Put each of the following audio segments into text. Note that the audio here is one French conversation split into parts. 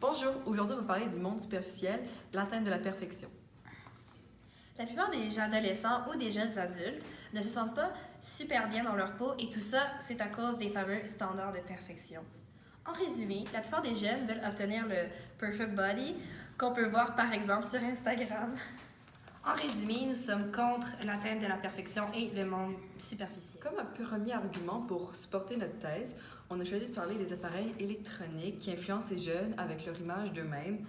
Bonjour, aujourd'hui on va parler du monde superficiel, l'atteinte de la perfection. La plupart des adolescents ou des jeunes adultes ne se sentent pas super bien dans leur peau et tout ça, c'est à cause des fameux standards de perfection. En résumé, la plupart des jeunes veulent obtenir le perfect body qu'on peut voir par exemple sur Instagram. En résumé, nous sommes contre l'atteinte de la perfection et le monde superficiel. Comme un premier argument pour supporter notre thèse, on a choisi de parler des appareils électroniques qui influencent les jeunes avec leur image d'eux-mêmes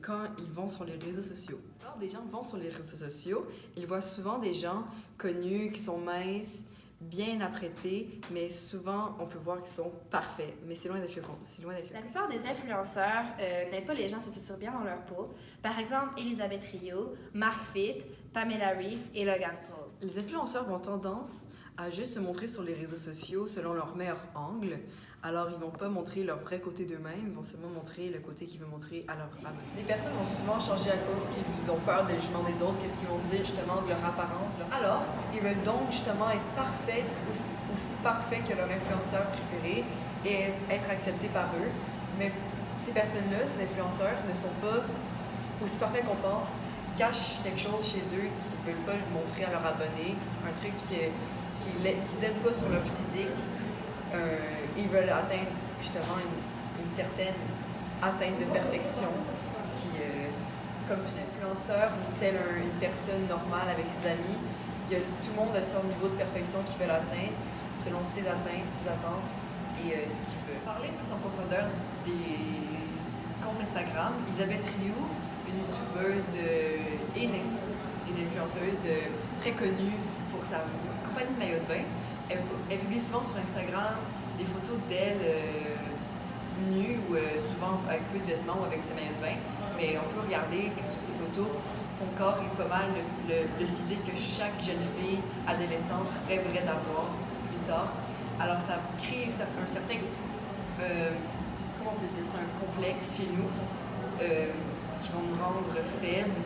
quand ils vont sur les réseaux sociaux. Alors, des gens vont sur les réseaux sociaux, ils voient souvent des gens connus qui sont minces, bien apprêtés, mais souvent on peut voir qu'ils sont parfaits, mais c'est loin d'être le cas. La plupart des influenceurs n'aident pas les gens à se sentir bien dans leur peau. Par exemple, Elisabeth Rio, Mark Fit, Pamela Reif et Logan Paul. Les influenceurs ont tendance à juste se montrer sur les réseaux sociaux selon leur meilleur angle. Alors, ils vont pas montrer leur vrai côté d'eux-mêmes, ils vont seulement montrer le côté qu'ils veulent montrer à leur femme. Les personnes vont souvent changer à cause qu'ils ont peur du jugement des autres, qu'est-ce qu'ils vont dire justement de leur apparence. Alors, ils veulent donc justement être parfaits, aussi parfaits que leur influenceur préféré et être acceptés par eux. Mais ces personnes-là, ces influenceurs, ne sont pas aussi parfaits qu'on pense. Ils cachent quelque chose chez eux qu'ils ne veulent pas montrer à leurs abonnés, un truc qu'ils n'aiment pas sur leur physique. Ils veulent atteindre justement une certaine atteinte de perfection qui, comme tout influenceur ou tel une personne normale avec ses amis, il y a tout le monde a son niveau de perfection qu'ils veulent atteindre selon ses atteintes, ses attentes et ce qu'il veut. Parler plus en profondeur des comptes Instagram, Elisabeth Rioux, une youtubeuse et une influenceuse très connue pour sa compagnie de maillot de bain, elle publie souvent sur Instagram des photos d'elle nue ou souvent avec peu de vêtements ou avec ses maillots de bain. Mais on peut regarder que sur ces photos, son corps est pas mal le physique que chaque jeune fille adolescente rêverait d'avoir plus tard. Alors ça crée un certain, comment on peut dire ça, un complexe chez nous qui vont nous rendre faibles,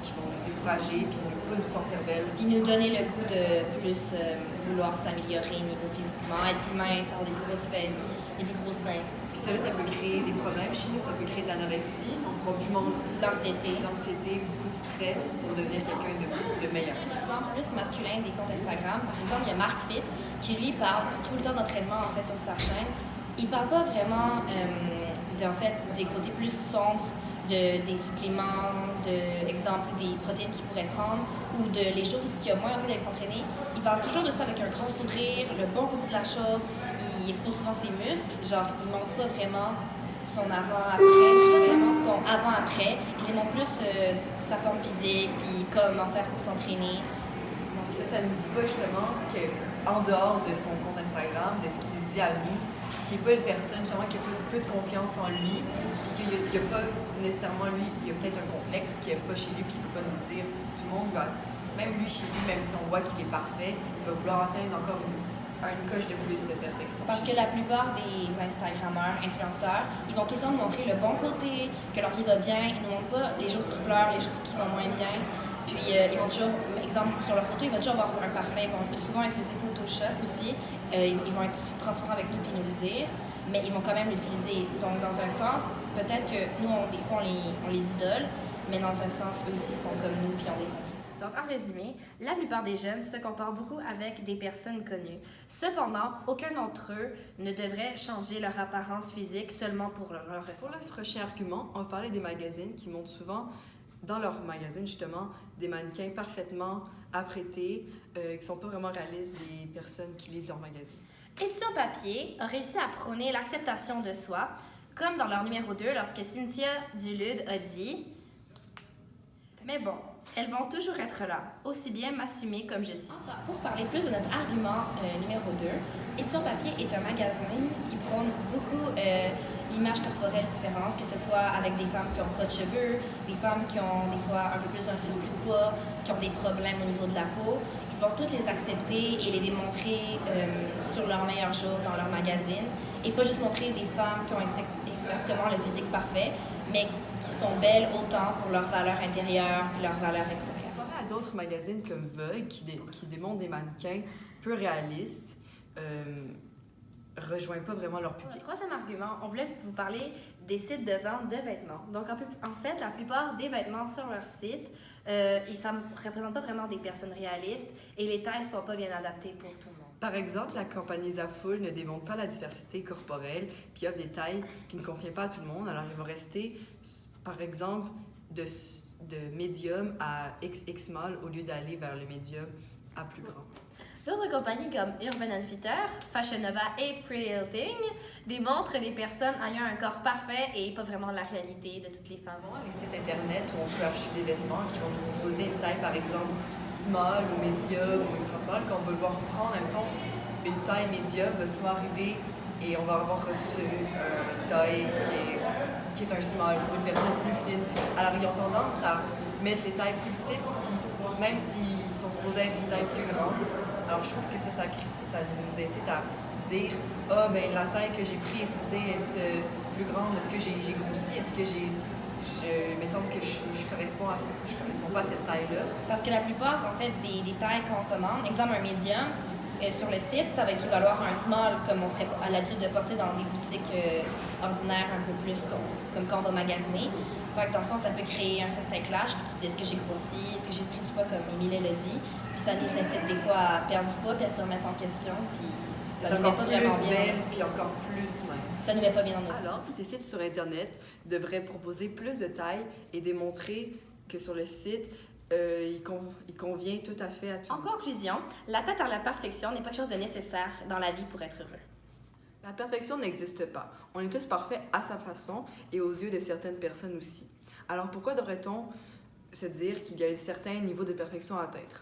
qui vont nous décourager, puis ne pas nous sentir belles. Puis nous donner le goût de plus vouloir s'améliorer niveau physiquement, être plus mince, avoir des plus grosses fesses, des plus gros seins. Puis ça peut créer des problèmes chez nous, ça peut créer de l'anorexie, on pourra plus manger. L'anxiété, beaucoup de stress pour devenir quelqu'un de meilleur. Un exemple plus masculin des comptes Instagram, par exemple, il y a Mark Fit qui lui parle tout le temps d'entraînement en fait sur sa chaîne. Il parle pas vraiment des côtés plus sombres des suppléments, exemple des protéines qu'il pourrait prendre ou de les choses qu'il a moins envie d'aller s'entraîner. Il parle toujours de ça avec un grand sourire, le bon côté de la chose. Il expose souvent ses muscles, genre il montre pas vraiment son avant-après, vraiment son avant-après. Il montre plus sa forme physique, puis comment faire pour s'entraîner. Ça ne nous dit pas justement qu'en dehors de son compte Instagram, de ce qu'il nous dit à nous, qu'il n'est pas une personne justement qui a peu de confiance en lui, puis qu'il n'y a pas nécessairement lui, il y a peut-être un complexe qu'il n'y a pas chez lui, puis il ne peut pas nous le dire. Tout le monde va, même lui chez lui, même si on voit qu'il est parfait, il va vouloir atteindre encore une coche de plus de perfection. Parce que la plupart des Instagrammeurs, influenceurs, ils vont tout le temps nous montrer le bon côté, que leur vie va bien, ils ne nous montrent pas les choses qui pleurent, les choses qui vont moins bien. Puis ils vont toujours, exemple, sur leur photo, ils vont toujours avoir un parfait, ils vont souvent utiliser Photoshop aussi. Ils vont être transparents avec nous puis nous le dire, mais ils vont quand même l'utiliser. Donc, dans un sens, peut-être que nous, des fois, on les idole, mais dans un sens, eux aussi sont comme nous puis ont des complexes. Donc, en résumé, la plupart des jeunes se comparent beaucoup avec des personnes connues. Cependant, aucun d'entre eux ne devrait changer leur apparence physique seulement pour leur ressenti. Pour le prochain argument, on va parler des magazines qui montrent souvent dans leurs magazines, justement, des mannequins parfaitement apprêtés, qui ne sont pas vraiment réalistes des personnes qui lisent leurs magazines. Édition Papier a réussi à prôner l'acceptation de soi, comme dans leur numéro 2, lorsque Cynthia Dulude a dit « Mais bon, elles vont toujours être là, aussi bien m'assumer comme je suis. » Pour parler plus de notre argument numéro 2, Édition Papier est un magazine qui prône beaucoup l'image corporelle différente, que ce soit avec des femmes qui n'ont pas de cheveux, des femmes qui ont des fois un peu plus un surplus de poids, qui ont des problèmes au niveau de la peau. Ils vont toutes les accepter et les démontrer sur leur meilleur jour dans leur magazine. Et pas juste montrer des femmes qui ont exactement le physique parfait, mais qui sont belles autant pour leur valeur intérieure et leur valeur extérieure. Comparé à d'autres magazines comme Vogue qui démontrent des mannequins peu réalistes, rejoint pas vraiment leur public. Pour le troisième argument, on voulait vous parler des sites de vente de vêtements. Donc, en fait, la plupart des vêtements sur leur site, ça ne représente pas vraiment des personnes réalistes et les tailles ne sont pas bien adaptées pour tout le monde. Par exemple, la compagnie Zaful ne démontre pas la diversité corporelle puis offre des tailles qui ne conviennent pas à tout le monde. Alors, ils vont rester, par exemple, de médium à XX small au lieu d'aller vers le médium à plus grand. D'autres compagnies comme Urban Outfitters, Fashion Nova et Pretty Little Thing démontrent des personnes ayant un corps parfait et pas vraiment la réalité de toutes les femmes. Les sites internet où on peut acheter des vêtements qui vont nous proposer une taille, par exemple, small ou medium ou extra small. Quand on veut le voir prendre, mettons, une taille medium va souvent arriver et on va avoir reçu une taille qui est un small pour une personne plus fine. Alors, ils ont tendance à mettre les tailles plus petites qui, même s'ils sont supposés être une taille plus grande, alors je trouve que ça nous incite à dire « Ah, ben la taille que j'ai prise est supposée être plus grande. Est-ce que j'ai grossi? Est-ce que il me semble que je corresponds pas à cette taille-là. » Parce que la plupart, en fait, des tailles qu'on commande, exemple un medium, sur le site, ça va équivaloir à un small comme on serait à l'habitude de porter dans des boutiques ordinaires un peu plus comme quand on va magasiner. Fait que dans le fond, ça peut créer un certain clash, puis tu te dis est-ce que j'ai grossi, est-ce que j'ai pris du poids comme Émilie l'a dit, puis ça nous incite des fois à perdre du poids puis à se remettre en question, puis ça nous met pas vraiment bien. Belle, puis encore plus mince. Ça nous met pas bien dans notre Alors, ces sites sur Internet devraient proposer plus de tailles et démontrer que sur le site, il convient tout à fait à tout le monde. En conclusion, la tête à la perfection n'est pas quelque chose de nécessaire dans la vie pour être heureux. La perfection n'existe pas. On est tous parfaits à sa façon et aux yeux de certaines personnes aussi. Alors pourquoi devrait-on se dire qu'il y a un certain niveau de perfection à atteindre?